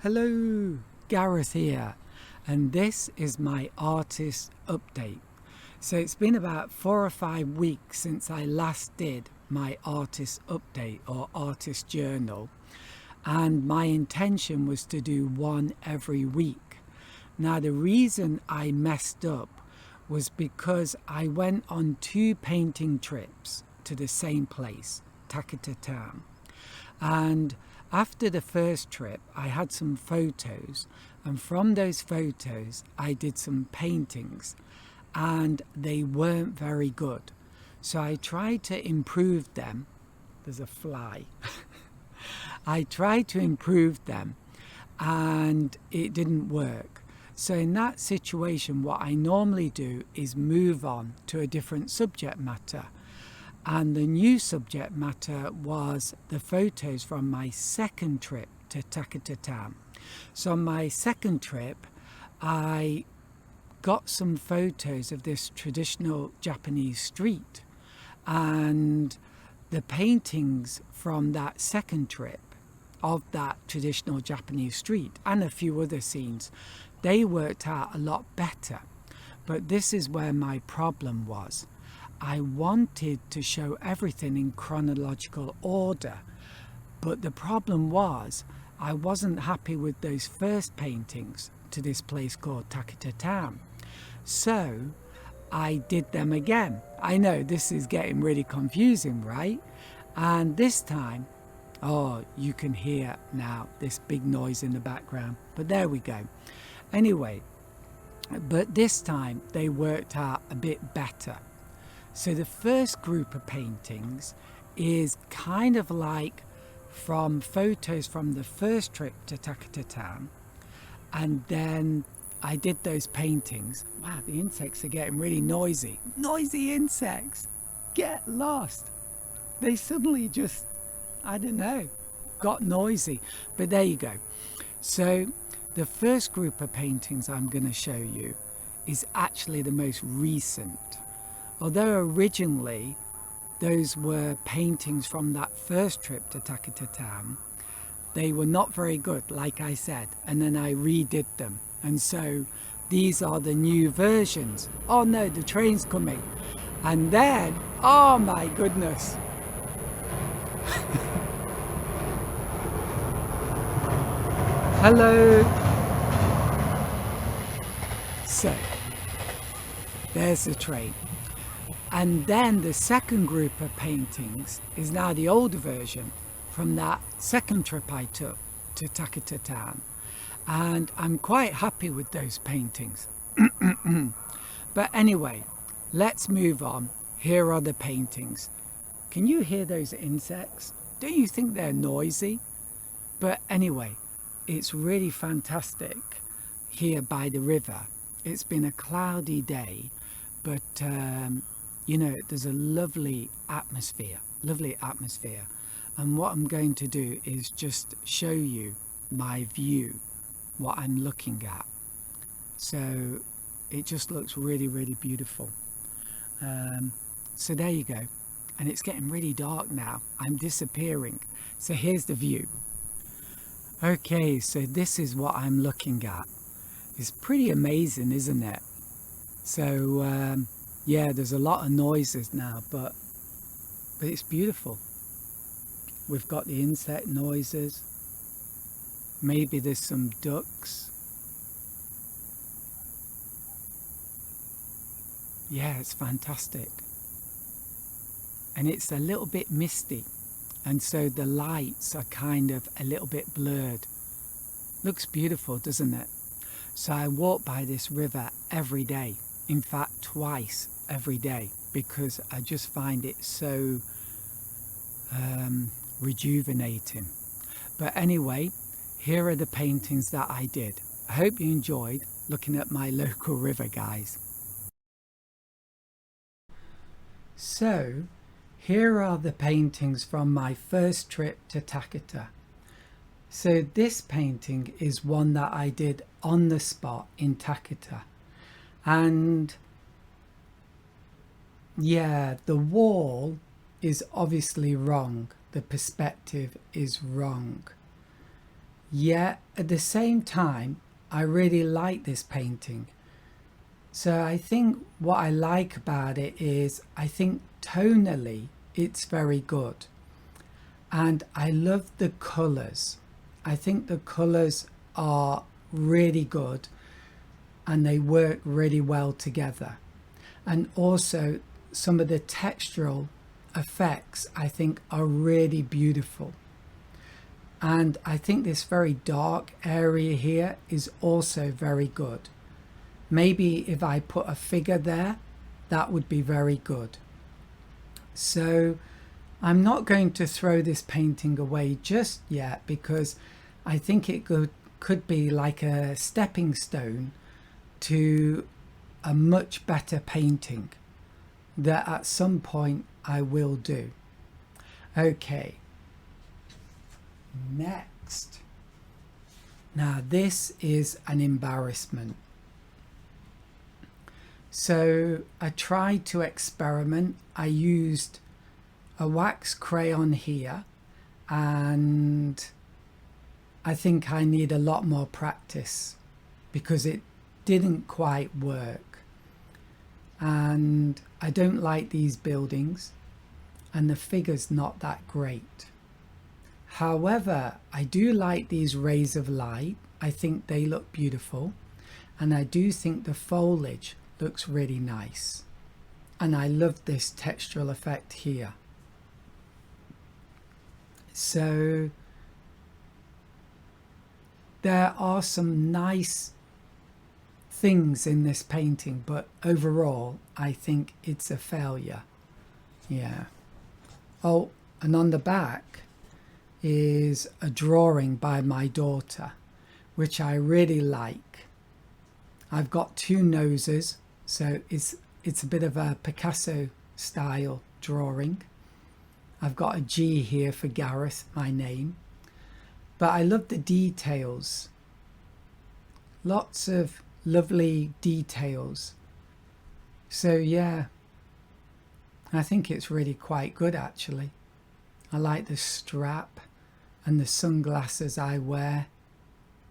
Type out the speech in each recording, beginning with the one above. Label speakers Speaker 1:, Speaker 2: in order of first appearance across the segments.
Speaker 1: Hello, Gareth here, and this is my artist update. So it's been about 4 or 5 weeks since I last did my artist update or artist journal, and my intention was to do one every week. Now, the reason I messed up was because I went on 2 painting trips to the same place, Taketa town, and after the first trip I had some photos, and from those photos I did some paintings, and they weren't very good. So I tried to improve them. There's a fly. I tried to improve them and it didn't work. So in that situation, what I normally do is move on to a different subject matter. And the new subject matter was the photos from my second trip to Taketa town. So on my second trip, I got some photos of this traditional Japanese street, and the paintings from that second trip of that traditional Japanese street and a few other scenes, they worked out a lot better. But this is where my problem was. I wanted to show everything in chronological order, but the problem was I wasn't happy with those first paintings to this place called Taketa town. So I did them again. I know this is getting really confusing, right? And this time, oh, you can hear now this big noise in the background, but there we go. Anyway, but this time they worked out a bit better. So the first group of paintings is kind of like from photos from the first trip to Taketa town, and then I did those paintings. Wow, the insects are getting really noisy. Noisy insects! Get lost! They suddenly just, I don't know, got noisy. But there you go. So the first group of paintings I'm going to show you is actually the most recent. Although originally those were paintings from that first trip to Taketa town, they were not very good, like I said, and then I redid them. And so these are the new versions. Oh no, the train's coming. And then, oh my goodness. Hello. So, there's the train. And then the second group of paintings is now the older version from that second trip I took to Taketa town. And I'm quite happy with those paintings. But anyway, let's move on. Here are the paintings. Can you hear those insects? Don't you think they're noisy? But anyway, it's really fantastic here by the river. It's been a cloudy day, but you know, there's a lovely atmosphere. And what I'm going to do is just show you my view, what I'm looking at. So it just looks really, really beautiful. So there you go. And it's getting really dark now. I'm disappearing. So here's the view. Okay, so this is what I'm looking at. It's pretty amazing, isn't it? So yeah, there's a lot of noises now, but it's beautiful. We've got the insect noises. Maybe there's some ducks. Yeah, it's fantastic. And it's a little bit misty, and so the lights are kind of a little bit blurred. Looks beautiful, doesn't it? So I walk by this river every day. In fact, twice every day, because I just find it so rejuvenating. But anyway, here are the paintings that I did. I hope you enjoyed looking at my local river, guys. So here are the paintings from my first trip to Taketa. So this painting is one that I did on the spot in Taketa. And yeah, the wall is obviously wrong. The perspective is wrong. Yet at the same time, I really like this painting. So I think what I like about it is I think tonally it's very good. And I love the colours. I think the colours are really good and they work really well together. And also some of the textural effects I think are really beautiful. And I think this very dark area here is also very good. Maybe if I put a figure there, that would be very good. So I'm not going to throw this painting away just yet because I think it could be like a stepping stone to a much better painting that at some point I will do. Okay, next. Now this is an embarrassment. So I tried to experiment. I used a wax crayon here and I think I need a lot more practice because it didn't quite work. And I don't like these buildings and the figure's not that great. However, I do like these rays of light. I think they look beautiful and I do think the foliage looks really nice. And I love this textural effect here. So there are some nice things in this painting, but overall I think it's a failure. Yeah. Oh, and on the back is a drawing by my daughter, which I really like. I've got two noses, so it's a bit of a Picasso style drawing. I've got a G here for Gareth, my name. But I love the details. Lots of lovely details. So yeah, I think it's really quite good actually. I like the strap and the sunglasses I wear.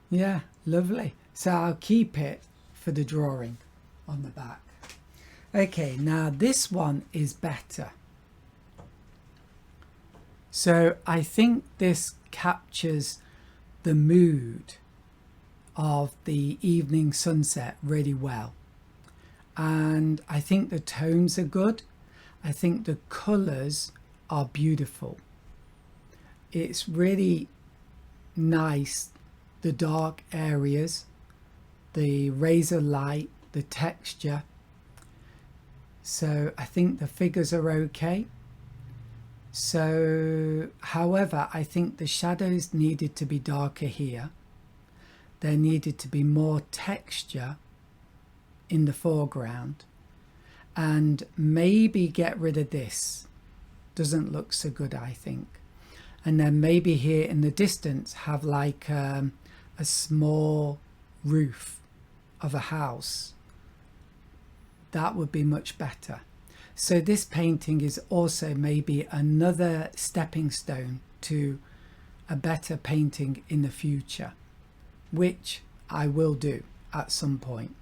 Speaker 1: Yeah, lovely. So I'll keep it for the drawing on the back. Okay, now this one is better. So I think this captures the mood of the evening sunset really well. And I think the tones are good. I think the colours are beautiful. It's really nice, the dark areas, the rays of light, the texture. So I think the figures are okay. So, however, I think the shadows needed to be darker here. There needed to be more texture in the foreground. And maybe get rid of this. Doesn't look so good, I think. And then maybe here in the distance have like a small roof of a house. That would be much better. So this painting is also maybe another stepping stone to a better painting in the future, which I will do at some point,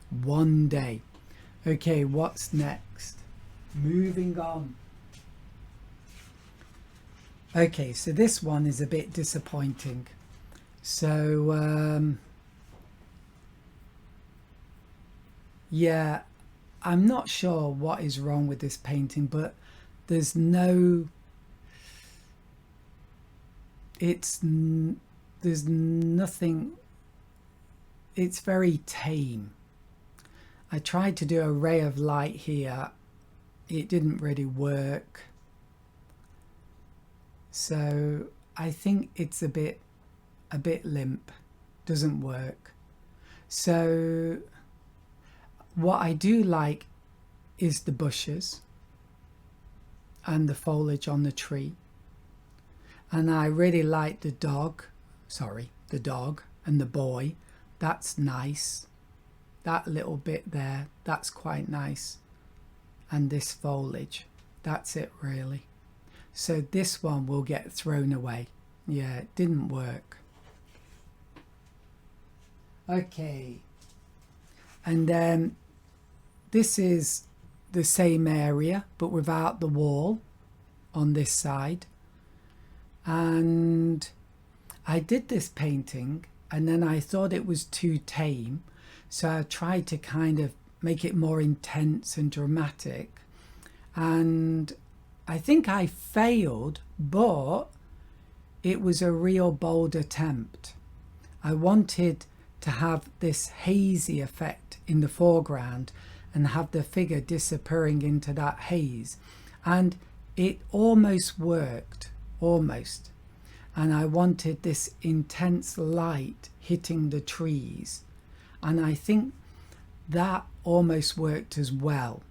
Speaker 1: one day. Okay, what's next? Moving on. Okay, so this one is a bit disappointing. So, yeah, I'm not sure what is wrong with this painting, but there's no, there's nothing, it's very tame. I tried to do a ray of light here. It didn't really work. So I think it's a bit limp, doesn't work. So what I do like is the bushes and the foliage on the tree. And I really like the dog and the boy. That's nice. That little bit there, that's quite nice. And this foliage, that's it really. So this one will get thrown away. Yeah, it didn't work. Okay, and then this is the same area but without the wall on this side. And I did this painting and then I thought it was too tame, so I tried to kind of make it more intense and dramatic, and I think I failed, but it was a real bold attempt. I wanted to have this hazy effect in the foreground and have the figure disappearing into that haze, and it almost worked, almost. And I wanted this intense light hitting the trees, and I think that almost worked as well.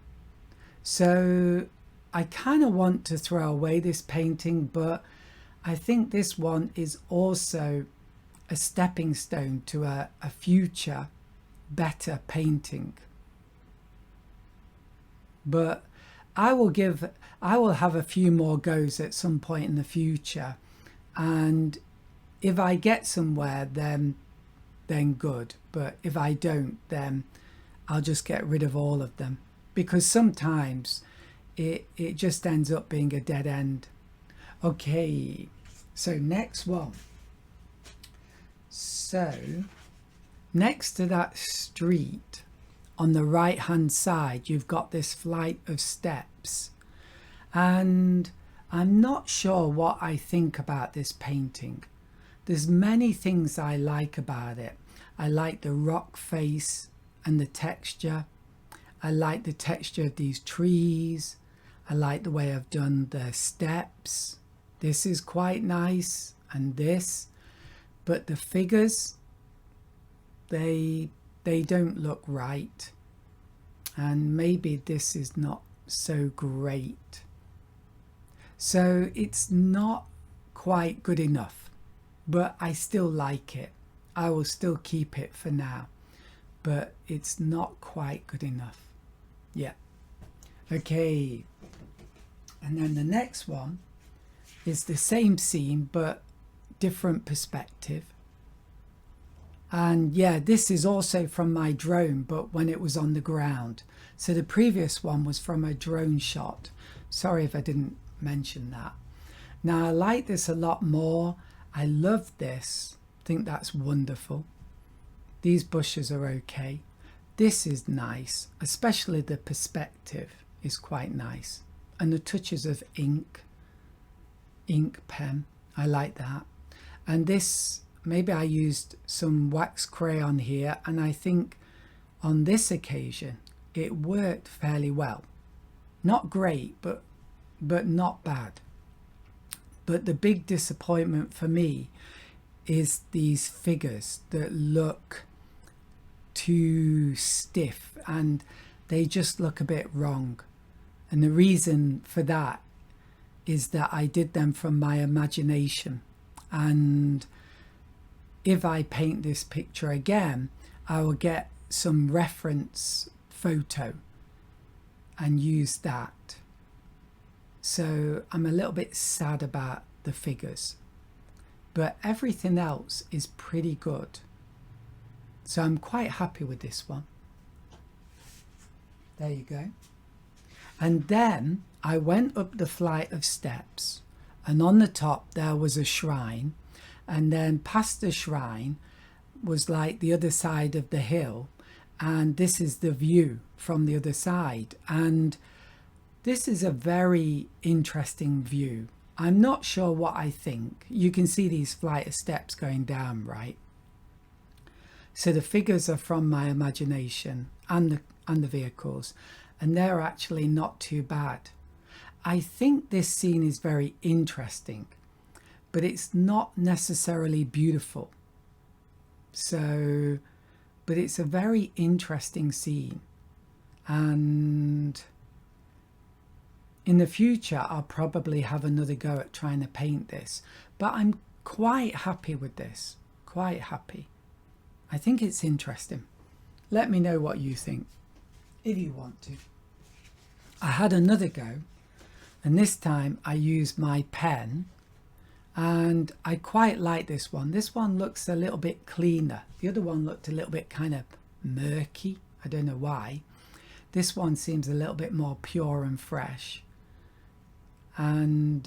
Speaker 1: So I kind of want to throw away this painting, but I think this one is also a stepping stone to a future better painting. But I will have a few more goes at some point in the future, and if I get somewhere then good, but if I don't, then I'll just get rid of all of them, because sometimes it just ends up being a dead end. Okay, so next one. So next to that street on the right hand side, you've got this flight of steps, and I'm not sure what I think about this painting. There's many things I like about it. I like the rock face and the texture. I like the texture of these trees. I like the way I've done the steps. This is quite nice, and this, but the figures, they don't look right, and maybe this is not so great. So it's not quite good enough, but I still like it. I will still keep it for now, but it's not quite good enough. Yeah. Okay. And then the next one is the same scene but different perspective. And yeah, this is also from my drone, but when it was on the ground. So the previous one was from a drone shot. Sorry if I didn't mention that. Now I like this a lot more. I love this. I think that's wonderful. These bushes are okay. This is nice, especially the perspective is quite nice. And the touches of ink pen, I like that. And this, maybe I used some wax crayon here, and I think on this occasion it worked fairly well. Not great, but not bad. But the big disappointment for me is these figures that look too stiff and they just look a bit wrong. And the reason for that is that I did them from my imagination, and if I paint this picture again, I will get some reference photo and use that. So I'm a little bit sad about the figures, but everything else is pretty good. So I'm quite happy with this one. There you go. And then I went up the flight of steps, and on the top there was a shrine, and then past the shrine was like the other side of the hill, and this is the view from the other side. And this is a very interesting view. I'm not sure what I think. You can see these flight of steps going down, right? So the figures are from my imagination, and the vehicles, and they're actually not too bad. I think this scene is very interesting, but it's not necessarily beautiful. So, but it's a very interesting scene, and in the future I'll probably have another go at trying to paint this, but I'm quite happy with this, quite happy. I think it's interesting. Let me know what you think if you want to. I had another go, and this time I used my pen, And I quite like this one. This one looks a little bit cleaner. The other one looked a little bit kind of murky. I don't know why. This one seems a little bit more pure and fresh. And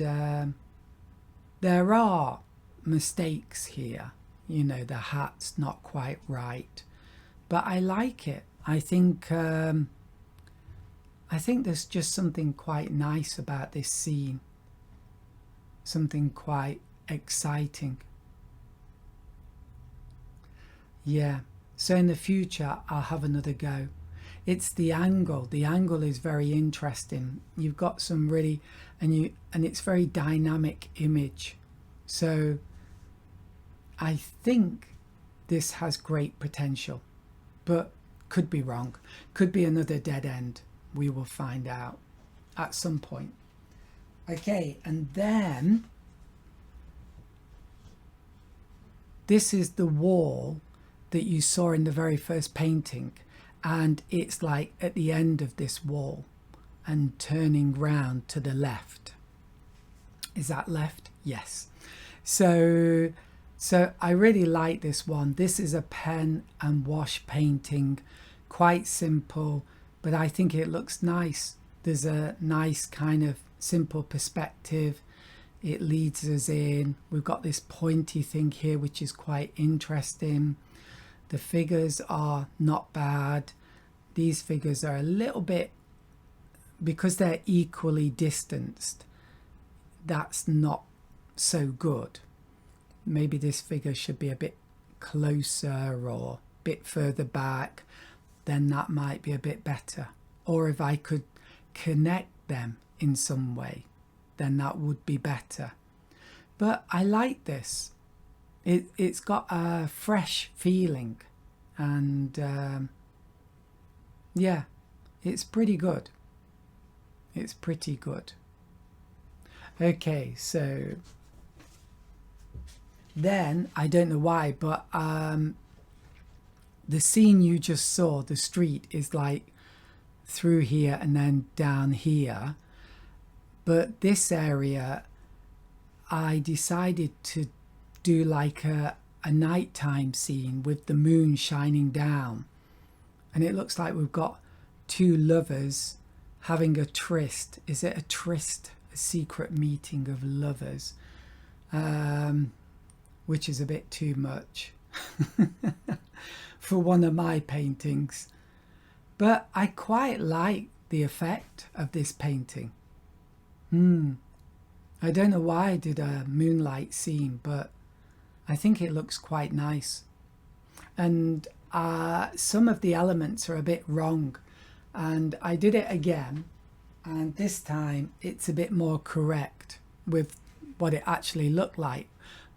Speaker 1: there are mistakes here. You know, the hat's not quite right. But I like it. I think there's just something quite nice about this scene. Something quite exciting. Yeah, so in the future I'll have another go. It's the angle. The angle is very interesting. You've got some really, and it's very dynamic image. So I think this has great potential, but could be wrong. Could be another dead end. We will find out at some point. Okay, and then this is the wall that you saw in the very first painting, and it's like at the end of this wall and turning round to the left. Is that left? Yes. So I really like this one. This is a pen and wash painting, quite simple, but I think it looks nice. There's a nice kind of simple perspective. It leads us in. We've got this pointy thing here, which is quite interesting. The figures are not bad. These figures are a little bit, because they're equally distanced, that's not so good. Maybe this figure should be a bit closer or a bit further back, then that might be a bit better. Or if I could connect them in some way, then that would be better. But I like this. It's got a fresh feeling, and yeah, it's pretty good. It's pretty good. Okay, so then I don't know why, but the scene you just saw, the street, is like through here and then down here. But this area, I decided to do like a nighttime scene with the moon shining down. And it looks like we've got two lovers having a tryst. Is it a tryst? A secret meeting of lovers, which is a bit too much for one of my paintings. But I quite like the effect of this painting. I don't know why I did a moonlight scene, but I think it looks quite nice. And some of the elements are a bit wrong, and I did it again, and this time it's a bit more correct with what it actually looked like.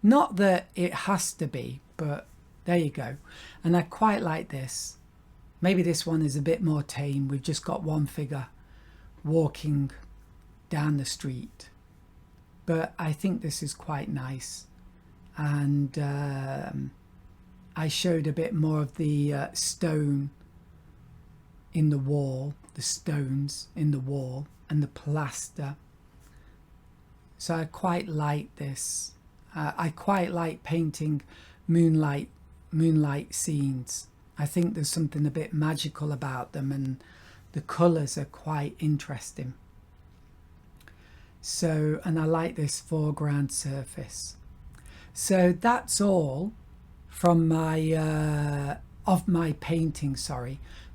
Speaker 1: Not that it has to be, but there you go. And I quite like this. Maybe this one is a bit more tame. We've just got one figure walking down the street, but I think this is quite nice. And I showed a bit more of the stone in the wall, the stones in the wall, and the plaster. So I quite like this. I quite like painting moonlight scenes. I think there's something a bit magical about them, and the colours are quite interesting. So, and I like this foreground surface. So that's all from my of my painting,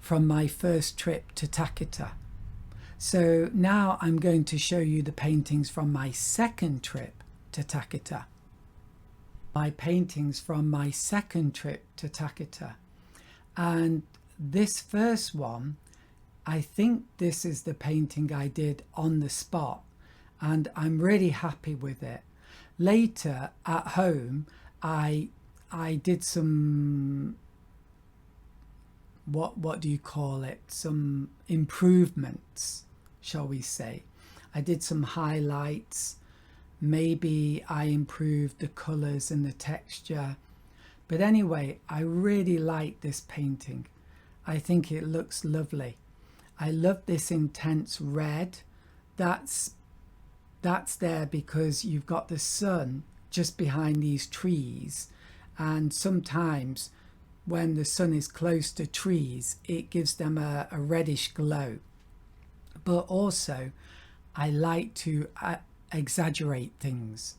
Speaker 1: from my first trip to Taketa. So now I'm going to show you the paintings from my second trip to Taketa. My paintings from my second trip to Taketa. And this first one, I think this is the painting I did on the spot, and I'm really happy with it. Later at home, I did some, what do you call it? Some improvements, shall we say. I did some highlights. Maybe I improved the colours and the texture. But anyway, I really like this painting. I think it looks lovely. I love this intense red. That's there because you've got the sun just behind these trees, and sometimes when the sun is close to trees it gives them a reddish glow. But also I like to exaggerate things,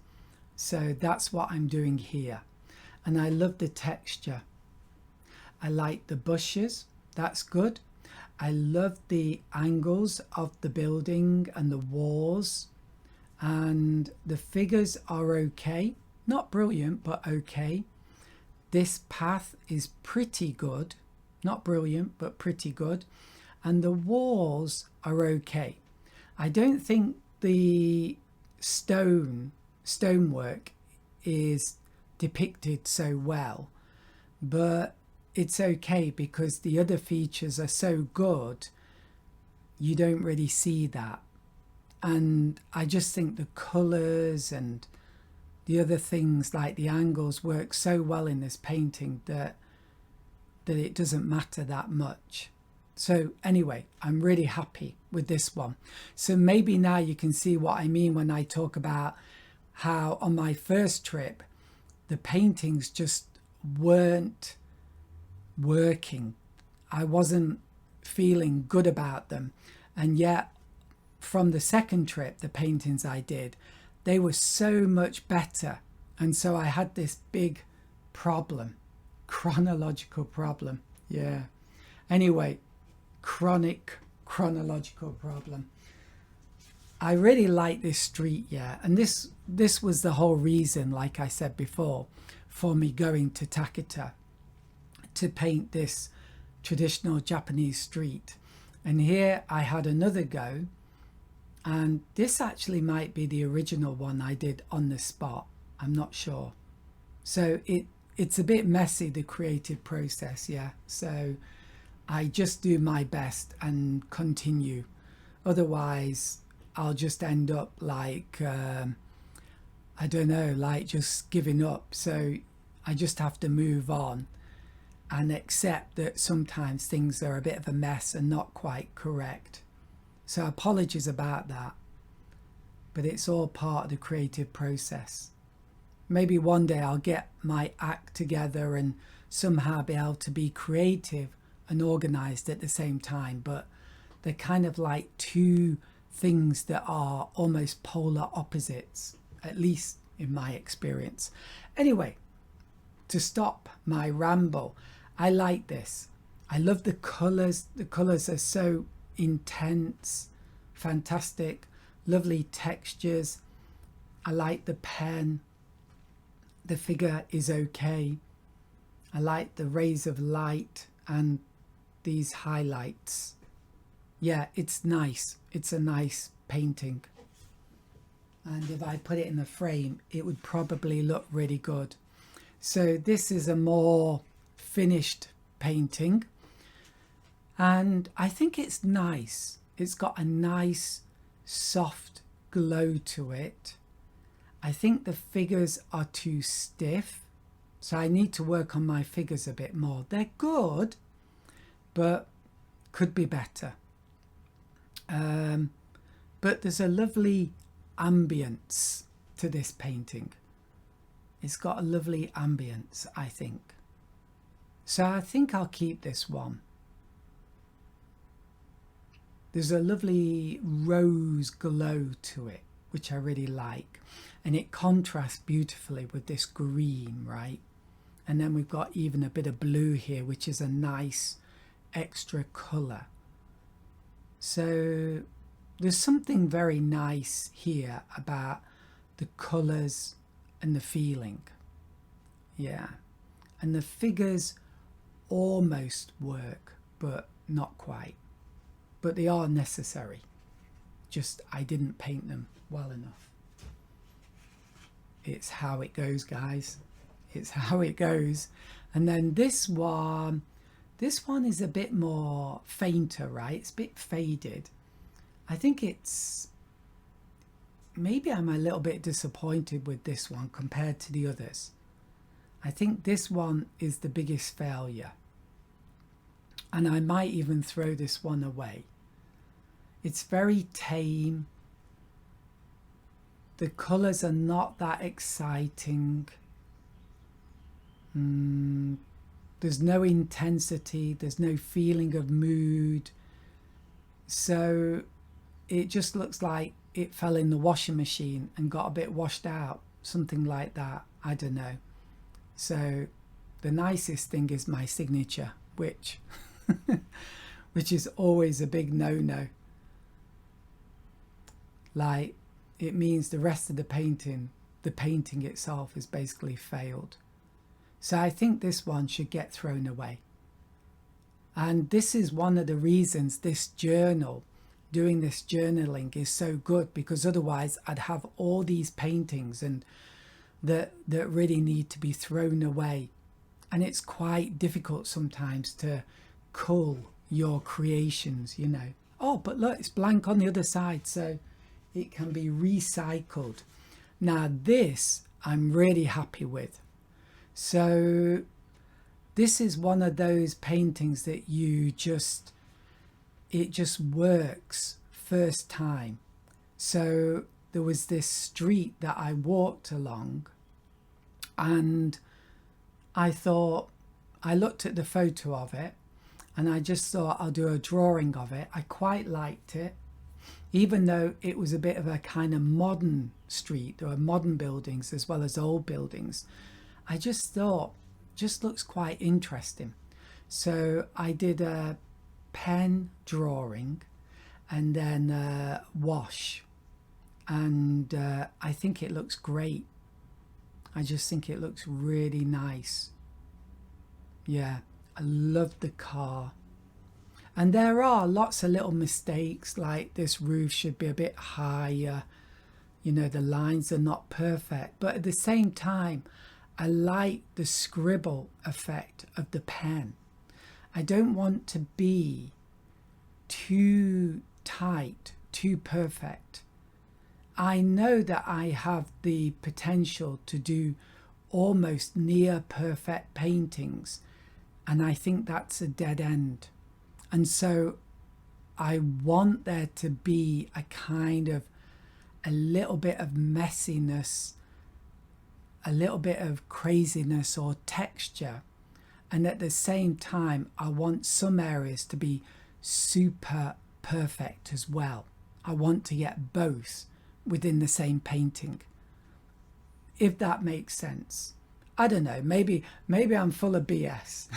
Speaker 1: so that's what I'm doing here. And I love the texture. I like the bushes, that's good. I love the angles of the building and the walls, and the figures are okay, not brilliant but okay. This path is pretty good, not brilliant but pretty good, and the walls are okay. I don't think the stonework is depicted so well, but it's okay because the other features are so good you don't really see that. And I just think the colours and the other things like the angles work so well in this painting that it doesn't matter that much. So anyway, I'm really happy with this one. So maybe now you can see what I mean when I talk about how on my first trip the paintings just weren't working. I wasn't feeling good about them, and yet from the second trip, the paintings I did, they were so much better. And so I had this big problem, chronological problem. Yeah. Anyway, chronic chronological problem. I really like this street, yeah. And this was the whole reason, like I said before, for me going to Taketa to paint this traditional Japanese street. And here I had another go, and this actually might be the original one I did on the spot, I'm not sure. So it's a bit messy, the creative process, yeah. So I just do my best and continue, otherwise I'll just end up like I don't know, like just giving up. So I just have to move on and accept that sometimes things are a bit of a mess and not quite correct. So apologies about that, but it's all part of the creative process. Maybe one day I'll get my act together and somehow be able to be creative and organized at the same time, but they're kind of like two things that are almost polar opposites, at least in my experience. Anyway, to stop my ramble, I like this. I love the colours. The colours are so intense, fantastic, lovely textures. I like the pen. The figure is okay. I like the rays of light and these highlights. Yeah, it's nice. It's a nice painting. And if I put it in the frame, it would probably look really good. So this is a more finished painting, and I think it's nice. It's got a nice soft glow to it. I think the figures are too stiff, so I need to work on my figures a bit more. They're good, but could be better. But there's a lovely ambience to this painting. It's got a lovely ambience, I think. So I think I'll keep this one. There's a lovely rose glow to it, which I really like. And it contrasts beautifully with this green, right? And then we've got even a bit of blue here, which is a nice extra colour. So there's something very nice here about the colours and the feeling. Yeah. And the figures almost work, but not quite. But they are necessary. Just I didn't paint them well enough. It's how it goes, guys. It's how it goes. And then this one is a bit more fainter, right? It's a bit faded. I think it's, maybe I'm a little bit disappointed with this one compared to the others. I think this one is the biggest failure. And I might even throw this one away. It's very tame. the colours are not that exciting. There's no intensity, there's no feeling of mood. So it just looks like it fell in the washing machine and got a bit washed out, something like that. I don't know. So the nicest thing is my signature, which is always a big no-no. Like, it means the rest of the painting itself is basically failed. So I think this one should get thrown away. And this is one of the reasons this journal, doing this journaling, is so good, because otherwise I'd have all these paintings and that really need to be thrown away. And it's quite difficult sometimes to cull your creations, you know. Oh, but look, it's blank on the other side, so it can be recycled. Now this I'm really happy with. So this is one of those paintings that it just works first time. So there was this street that I walked along, and I looked at the photo of it, and I just thought I'll do a drawing of it. I quite liked it, even though it was a bit of a kind of modern street. There were modern buildings as well as old buildings. I just thought, just looks quite interesting. So I did a pen drawing and then wash, and I think it looks great. I just think it looks really nice. Yeah, I love the car. And there are lots of little mistakes, like this roof should be a bit higher. You know, the lines are not perfect, but at the same time, I like the scribble effect of the pen. I don't want to be too tight, too perfect. I know that I have the potential to do almost near perfect paintings, and I think that's a dead end. And so I want there to be a kind of a little bit of messiness, a little bit of craziness or texture. And at the same time, I want some areas to be super perfect as well. I want to get both within the same painting, if that makes sense. I don't know, maybe I'm full of BS.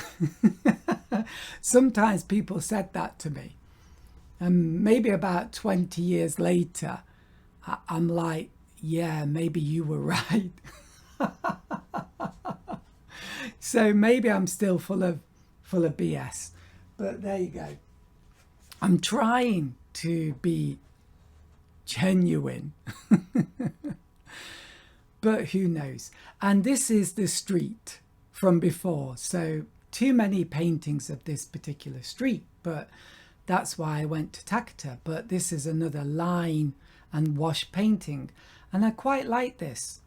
Speaker 1: Sometimes people said that to me, and maybe about 20 years later I'm like, yeah, maybe you were right. So maybe I'm still full of BS, but there you go. I'm trying to be genuine. But who knows? And this is the street from before, so too many paintings of this particular street, but that's why I went to Taketa. But this is another line and wash painting, and I quite like this.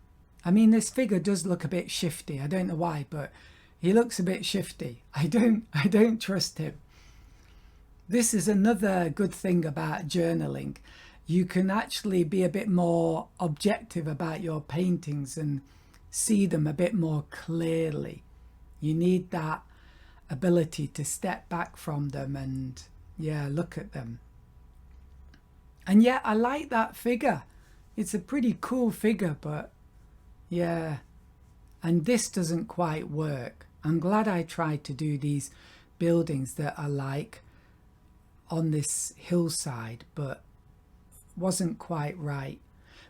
Speaker 1: I mean, this figure does look a bit shifty. I don't know why, but he looks a bit shifty. I don't trust him. This is another good thing about journaling. You can actually be a bit more objective about your paintings and see them a bit more clearly. You need that ability to step back from them and, yeah, look at them. And yeah, I like that figure. It's a pretty cool figure, but yeah. And this doesn't quite work. I'm glad I tried to do these buildings that are like on this hillside, but wasn't quite right.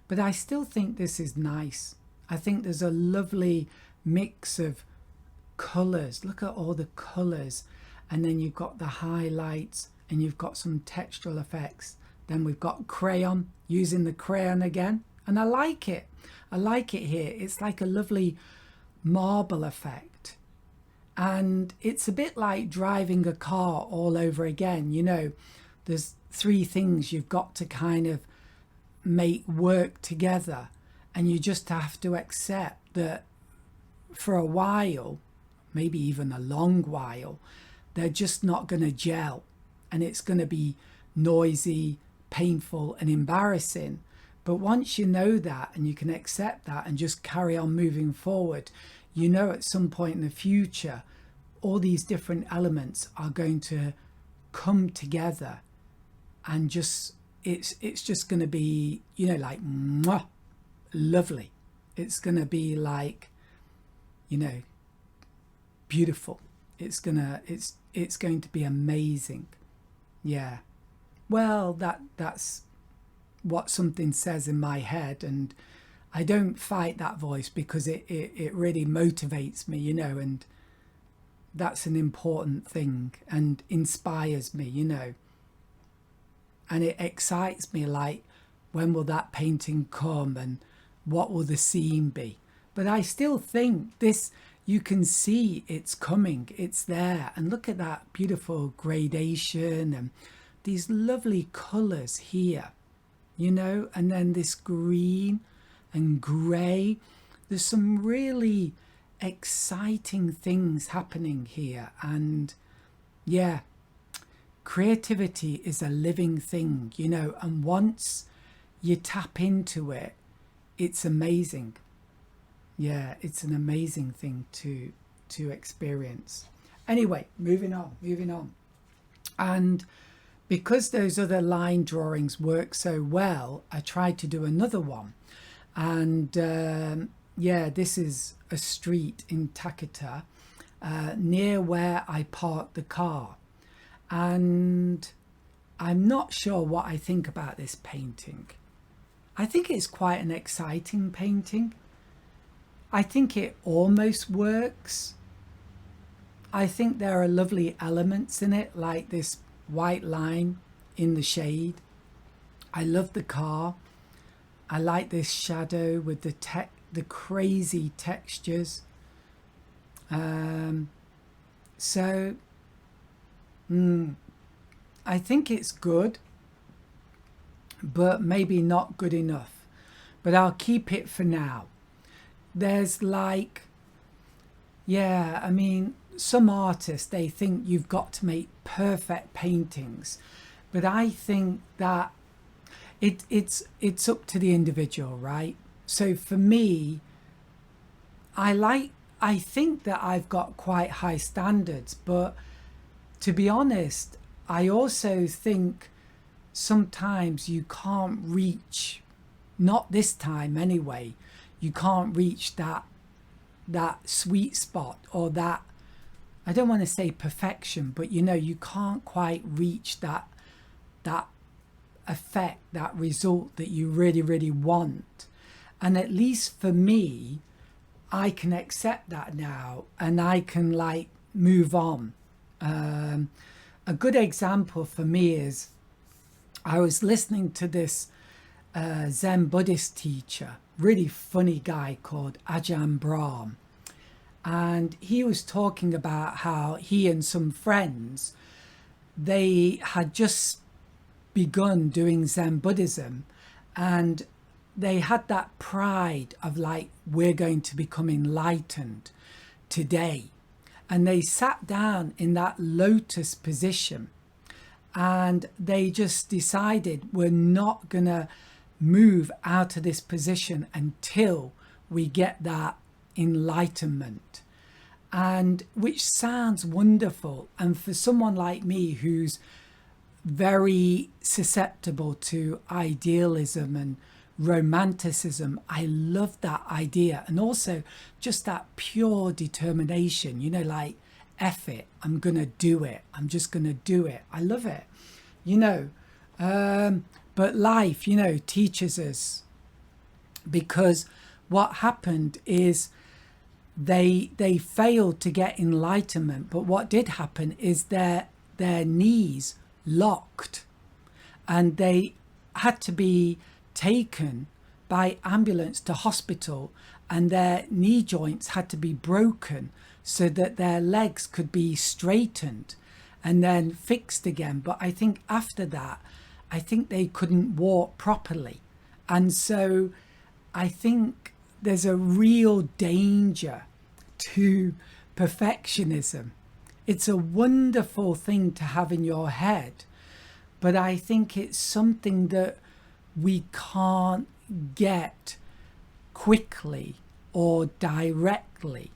Speaker 1: But I still think this is nice. I think there's a lovely mix of colours. Look at all the colours, and then you've got the highlights and you've got some textural effects. Then we've got crayon, using the crayon again, and I like it. I like it here. It's like a lovely marble effect, and it's a bit like driving a car all over again. You know, there's three things you've got to kind of make work together, and you just have to accept that for a while, maybe even a long while, they're just not going to gel, and it's going to be noisy, painful and embarrassing. But once you know that and you can accept that and just carry on moving forward, you know at some point in the future, all these different elements are going to come together, and just it's just going to be, you know, like mwah, lovely. It's going to be like, you know, beautiful. It's going to be amazing. Yeah. Well, that's what something says in my head, and I don't fight that voice because it really motivates me, you know, and that's an important thing and inspires me, you know, and it excites me, like, when will that painting come and what will the scene be? But I still think this, you can see it's coming, it's there, and look at that beautiful gradation and these lovely colours here, you know, and then this green and grey. There's some really exciting things happening here, and yeah, creativity is a living thing, you know, and once you tap into it, it's amazing. Yeah, it's an amazing thing to experience. Anyway, moving on. And because those other line drawings work so well, I tried to do another one. And yeah, this is a street in Taketa, near where I parked the car. And I'm not sure what I think about this painting. I think it's quite an exciting painting. I think it almost works. I think there are lovely elements in it, like this white line in the shade. I love the car. I like this shadow with the crazy textures. So I think it's good, but maybe not good enough. But I'll keep it for now. There's like, yeah, I mean, some artists, they think you've got to make perfect paintings, but I think that it's up to the individual, right? So for me, I think that I've got quite high standards, but to be honest, I also think sometimes you can't reach, not this time anyway, you can't reach that sweet spot, or that, I don't want to say perfection, but you know, you can't quite reach that effect, that result that you really, really want. And at least for me, I can accept that now, and I can like move on. A good example for me is I was listening to this Zen Buddhist teacher, really funny guy called Ajahn Brahm, and he was talking about how he and some friends, they had just begun doing Zen Buddhism, and they had that pride of like, we're going to become enlightened today. And they sat down in that lotus position, and they just decided, we're not gonna move out of this position until we get that enlightenment. And which sounds wonderful, and for someone like me who's very susceptible to idealism and romanticism, I love that idea. And also just that pure determination, you know, like, F it, I'm gonna do it, I'm just gonna do it. I love it, you know. But life, you know, teaches us, because what happened is they failed to get enlightenment, but what did happen is their knees locked, and they had to be taken by ambulance to hospital, and their knee joints had to be broken so that their legs could be straightened and then fixed again. But I think after that, I think they couldn't walk properly. And so I think there's a real danger to perfectionism. It's a wonderful thing to have in your head, but I think it's something that we can't get quickly or directly.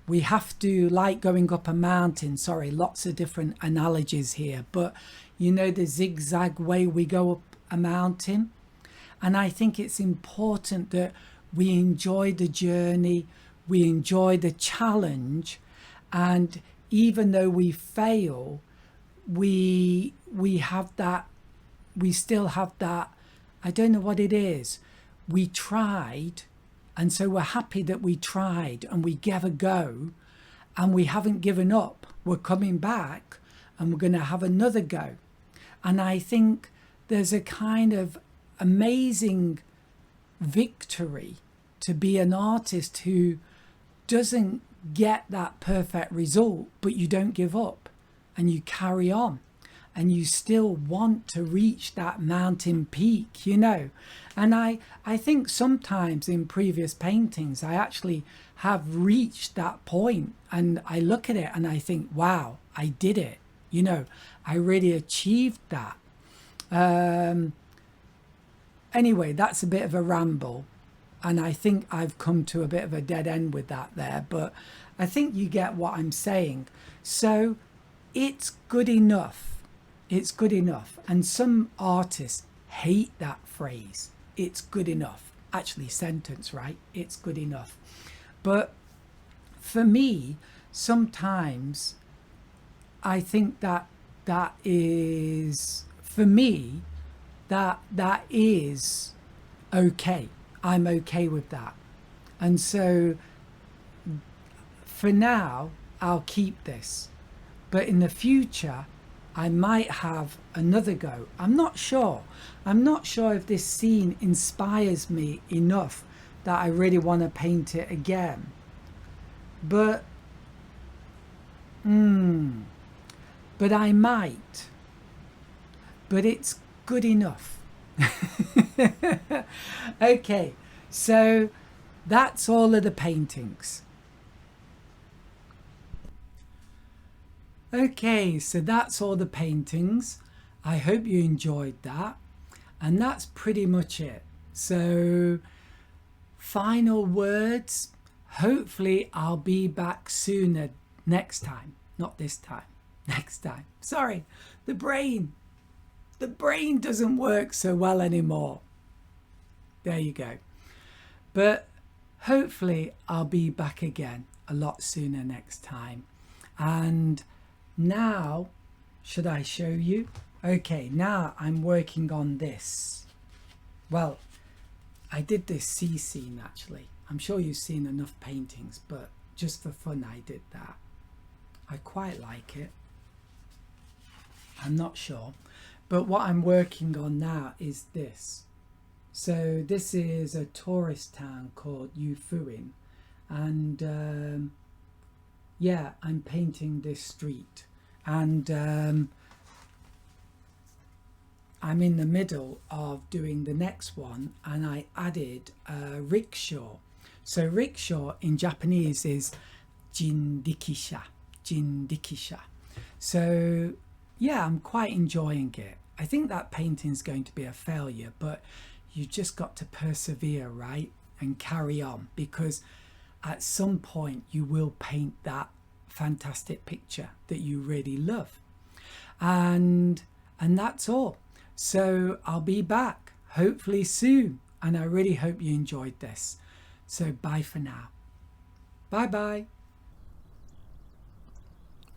Speaker 1: We have to, like going up a mountain, sorry, lots of different analogies here, but you know the zigzag way we go up a mountain? And I think it's important that we enjoy the journey, we enjoy the challenge, and even though we fail, we have that, we still have that, I don't know what it is. We tried, and so we're happy that we tried and we gave a go and we haven't given up. We're coming back and we're going to have another go. And I think there's a kind of amazing victory to be an artist who doesn't get that perfect result, but you don't give up and you carry on and you still want to reach that mountain peak, you know. And I think sometimes in previous paintings I actually have reached that point and I look at it and I think, wow, I did it, you know, I really achieved that. Anyway, that's a bit of a ramble, and I think I've come to a bit of a dead end with that there, but I think you get what I'm saying. So it's good enough. It's good enough. And some artists hate that phrase. It's good enough. Actually, sentence, right? It's good enough. But for me, sometimes I think that is, for me, that is okay. I'm okay with that. And so for now, I'll keep this. But in the future, I might have another go. I'm not sure. I'm not sure if this scene inspires me enough that I really want to paint it again. But I might. But it's good enough. Okay, so that's all of the paintings. Okay, so that's all the paintings. I hope you enjoyed that. And that's pretty much it. So, final words. Hopefully I'll be back sooner next time. Not this time. Next time. Sorry, the brain doesn't work so well anymore. There you go. But hopefully I'll be back again a lot sooner next time. And now, should I show you? Okay, now I'm working on this. Well, I did this sea scene actually. I'm sure you've seen enough paintings, but just for fun I did that. I quite like it. I'm not sure. But what I'm working on now is this. So this is a tourist town called Yufuin. And yeah, I'm painting this street. And I'm in the middle of doing the next one. And I added rickshaw. So rickshaw in Japanese is jindikisha. Jindikisha. So yeah, I'm quite enjoying it. I think that painting's going to be a failure, but you just got to persevere, right? And carry on, because at some point you will paint that fantastic picture that you really love. And that's all. So I'll be back hopefully soon, and I really hope you enjoyed this. So bye for now. Bye bye.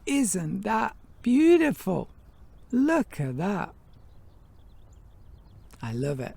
Speaker 1: Isn't that beautiful? Look at that. I love it.